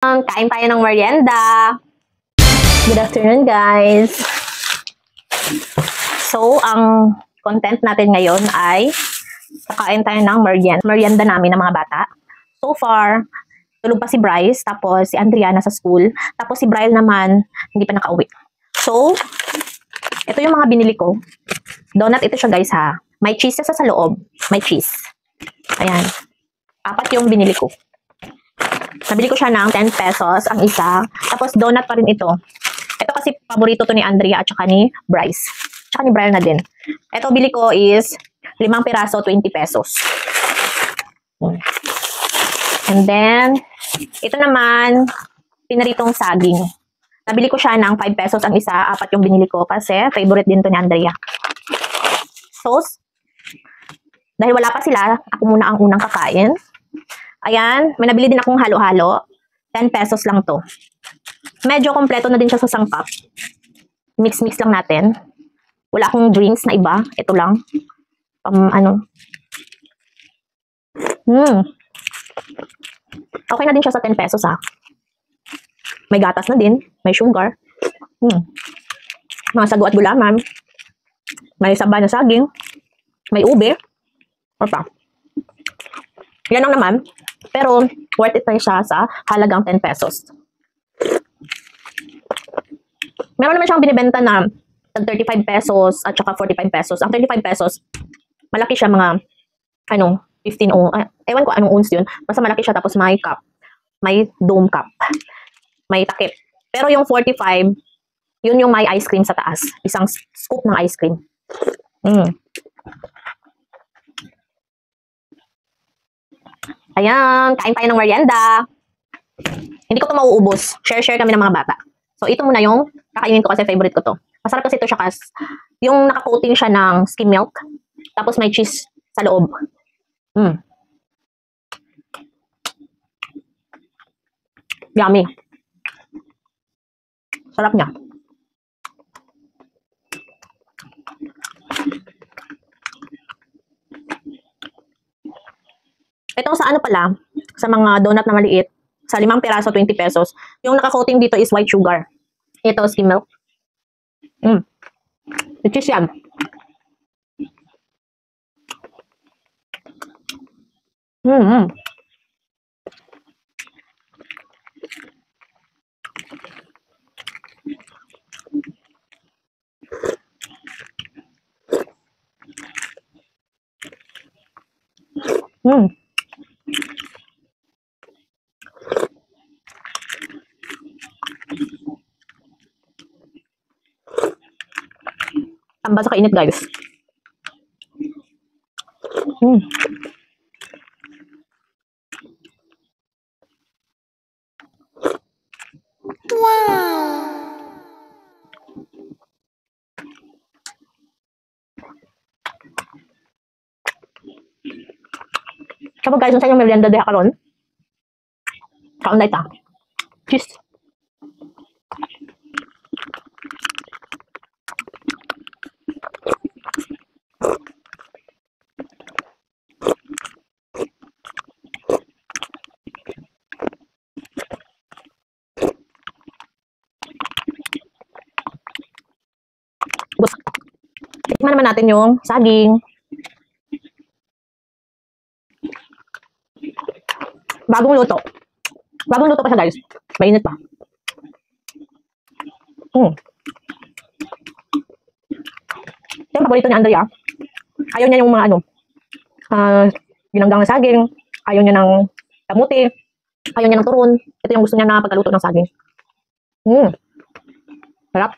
Kain tayo ng merienda. Good afternoon, guys. So, ang content natin ngayon ay kakain tayo ng merienda namin ng mga bata. So far, tulog pa si Bryce, tapos si Andrea sa school, tapos si Brian naman hindi pa nakauwi. So, ito yung mga binili ko. Donut ito siya, guys, ha. May cheese sa loob. May cheese. Ayan. 4 yung binili ko. Nabili ko siya ng 10 pesos ang isa. Tapos donut pa rin ito. Ito kasi paborito to ni Andrea at saka ni Bryce. Tsaka ni Brian na din. Ito bili ko is 5 piraso, 20 pesos. And then, ito naman, pinaritong saging. Nabili ko siya ng 5 pesos ang isa. 4 yung binili ko kasi favorite din to ni Andrea. Sauce. Dahil wala pa sila, ako muna ang unang kakain. Ayan, may nabili din akong halo-halo. 10 pesos lang to. Medyo kompleto na din siya sa sangkap. Mix-mix lang natin. Wala akong drinks na iba. Ito lang. Okay na din siya sa 10 pesos, ha. May gatas na din. May sugar. Mga sago at gulaman. May saba na saging. May ube. Or pa. Yan lang naman. Pero, worth it na siya sa halagang 10 pesos. Meron naman siyang binibenta na 35 pesos at saka 45 pesos. Ang 35 pesos, malaki siya mga, 15 ounce. Ewan ko anong ounce yun. Basta malaki siya tapos may cup. May dome cup. May takip. Pero yung 45, yun yung may ice cream sa taas. Isang scoop ng ice cream. Ayan, kain tayo ng merienda. Hindi ko ito mauubos. Share kami ng mga bata. So, ito muna yung kakainin ko kasi favorite ko to. Masarap kasi ito siya kasi yung naka-coating siya ng skim milk. Tapos may cheese sa loob. Yummy. Sarap niya. Ito sa pala, sa mga donut na maliit, sa 5 piraso, 20 pesos, yung naka-coating dito is white sugar. Ito, skim milk. Which is yan. Tamba sa kainit, guys. Wow! Saka guys, sa yung merienda diha karon. Kaon na ita. Cheese. Tikman naman natin yung saging. Bagong luto. Bagong luto pa siya, guys. Mainit pa. Ito yung paborito ni Andrea. Ayaw niya yung mga ginanggang na saging. Ayaw niya ng kamuti. Ayaw niya ng turon. Ito yung gusto niya na pagkaluto ng saging. Sarap.